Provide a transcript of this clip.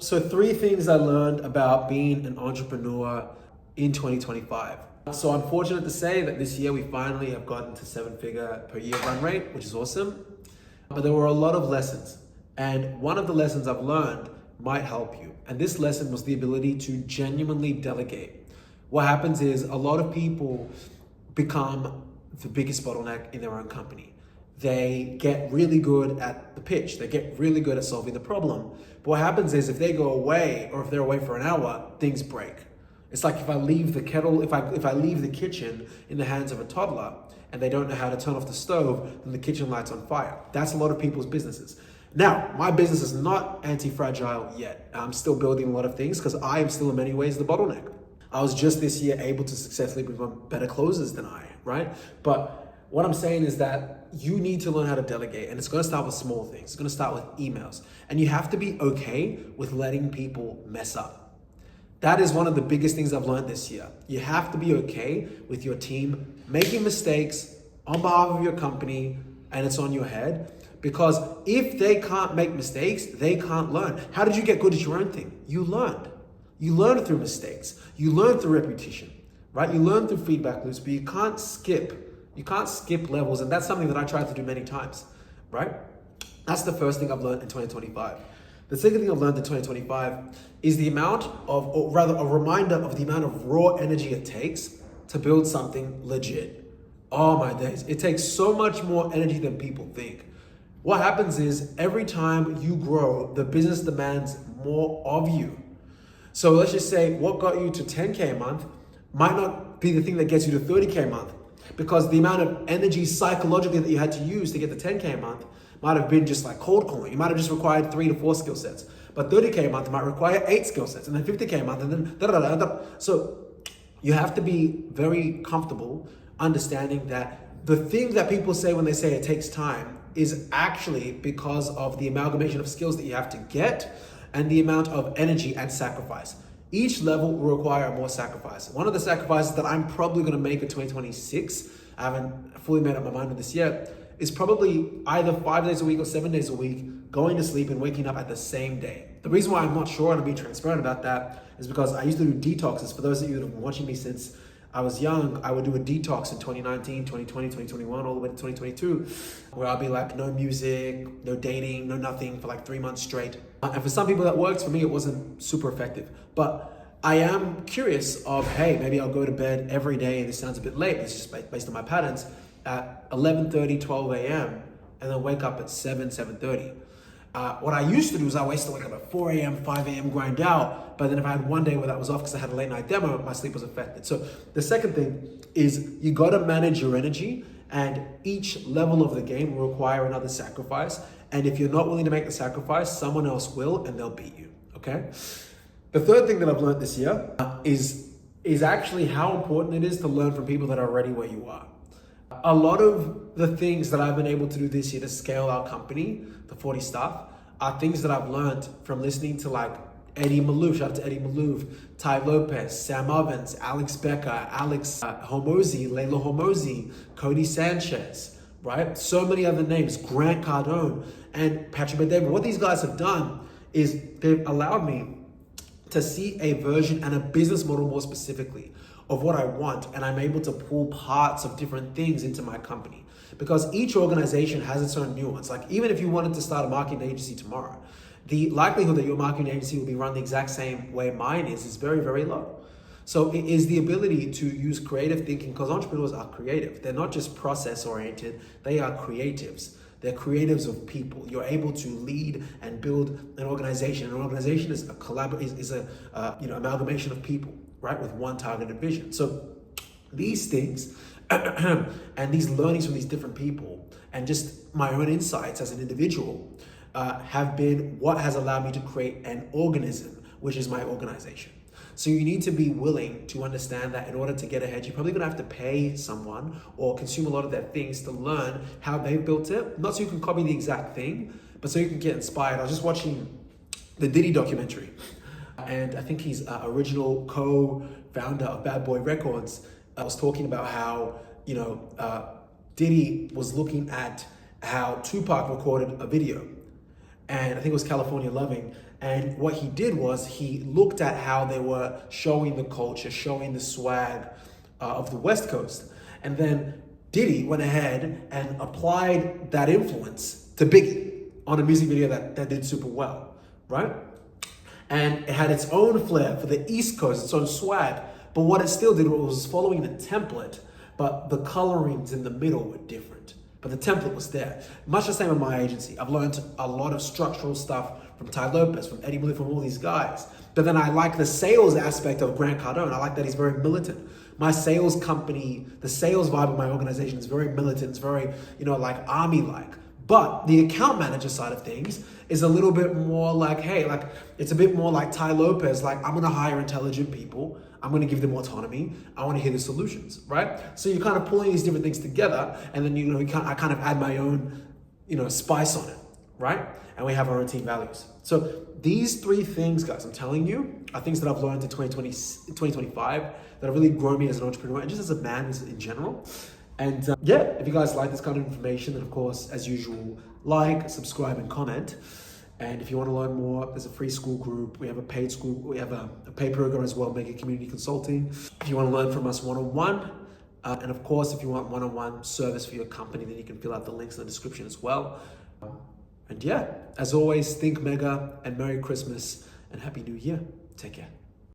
So three things I learned about being an entrepreneur in 2025. So I'm fortunate to say that this year we finally have gotten to 7-figure per year run rate, which is awesome. But there were a lot of lessons. And one of the lessons I've learned might help you. And this lesson was the ability to genuinely delegate. What happens is a lot of people become the biggest bottleneck in their own company. They get really good at the pitch. They get really good at solving the problem. But what happens is if they go away or if they're away for an hour, things break. It's like if I leave the kettle, if I leave the kitchen in the hands of a toddler and they don't know how to turn off the stove, then the kitchen light's on fire. That's a lot of people's businesses. Now, my business is not anti-fragile yet. I'm still building a lot of things because I am still in many ways the bottleneck. I was just this year able to successfully become better closers than I, right? But what I'm saying is that you need to learn how to delegate, and it's going to start with small things. It's going to start with emails, and you have to be okay with letting people mess up. That is one of the biggest things I've learned this year. You have to be okay with your team making mistakes on behalf of your company, and it's on your head, because if they can't make mistakes, they can't learn. How did you get good at your own thing? You learned. You learn through mistakes. You learn through repetition, right? You learn through feedback loops, but you can't skip levels. And that's something that I tried to do many times, right? That's the first thing I've learned in 2025. The second thing I've learned in 2025 is the amount of, or rather a reminder of the amount of raw energy it takes to build something legit. Oh my days. It takes so much more energy than people think. What happens is every time you grow, the business demands more of you. So let's just say what got you to 10K a month might not be the thing that gets you to 30K a month, because the amount of energy psychologically that you had to use to get to 10K a month might have been just like cold calling. You might have just required 3 to 4 skill sets, but 30K a month might require 8 skill sets, and then 50K a month, and then da. So you have to be very comfortable understanding that the thing that people say when they say it takes time is actually because of the amalgamation of skills that you have to get and the amount of energy and sacrifice. Each level will require more sacrifice. One of the sacrifices that I'm probably gonna make in 2026, I haven't fully made up my mind on this yet, is probably either 5 days a week or 7 days a week, going to sleep and waking up at the same day. The reason why I'm not sure and I'm being transparent about that is because I used to do detoxes. For those of you that have been watching me since I was young, I would do a detox in 2019, 2020, 2021, all the way to 2022, where I'll be like, no music, no dating, no nothing for like 3 months straight. And for some people that works, for me, it wasn't super effective. But I am curious of, hey, maybe I'll go to bed every day, and this sounds a bit late, it's just based on my patterns, at 11:30, 12 a.m., and then wake up at 7:30. What I used to do is I used to wake up at 4 a.m., 5 a.m., grind out. But then if I had one day where that was off because I had a late night demo, my sleep was affected. So the second thing is you got to manage your energy, and each level of the game will require another sacrifice. And if you're not willing to make the sacrifice, someone else will, and they'll beat you, okay? The third thing that I've learned this year is actually how important it is to learn from people that are already where you are. A lot of the things that I've been able to do this year to scale our company to 40 staff are things that I've learned from listening to like Eddie Malouf, shout out to Eddie Malouf, Ty Lopez, Sam Ovens, Alex Becker, Alex Hormozi, Layla Hormozi, Cody Sanchez, right? So many other names, Grant Cardone and Patrick Bet-David. What these guys have done is they've allowed me to see a version and a business model more specifically of what I want, and I'm able to pull parts of different things into my company, because each organization has its own nuance. Like even if you wanted to start a marketing agency tomorrow, the likelihood that your marketing agency will be run the exact same way mine is very, very low. So it is the ability to use creative thinking, because entrepreneurs are creative. They're not just process oriented, they are creatives. They're creatives of people. You're able to lead and build an organization. An organization is amalgamation of people, right, with one targeted vision. So these things and these learnings from these different people and just my own insights as an individual have been what has allowed me to create an organism, which is my organization. So you need to be willing to understand that in order to get ahead, you're probably gonna have to pay someone or consume a lot of their things to learn how they built it. Not so you can copy the exact thing, but so you can get inspired. I was just watching the Diddy documentary, and I think he's original co-founder of Bad Boy Records was talking about how, Diddy was looking at how Tupac recorded a video. And I think it was California Loving. And what he did was he looked at how they were showing the culture, showing the swag of the West Coast. And then Diddy went ahead and applied that influence to Biggie on a music video that did super well, right? And it had its own flair for the East Coast, its own swag. But what it still did was following the template, but the colorings in the middle were different. But the template was there. Much the same in my agency. I've learned a lot of structural stuff from Ty Lopez, from Eddie Miller, from all these guys. But then I like the sales aspect of Grant Cardone. I like that he's very militant. My sales company, the sales vibe of my organization is very militant. It's very, like army-like. But the account manager side of things is a little bit more like, hey, like it's a bit more like Ty Lopez. Like, I'm going to hire intelligent people. I'm going to give them autonomy. I want to hear the solutions, right? So you're kind of pulling these different things together, and then I kind of add my own, spice on it, right? And we have our own team values. So these three things, guys, I'm telling you, are things that I've learned in 2025 that have really grown me as an entrepreneur and just as a man in general. And if you guys like this kind of information, then of course, as usual, like, subscribe, and comment. And if you want to learn more, there's a free Skool group. We have a paid Skool. We have a paid program as well, Mega Community Consulting. If you want to learn from us one-on-one, and of course, if you want one-on-one service for your company, then you can fill out the links in the description as well. And as always, think mega, and Merry Christmas and Happy New Year. Take care.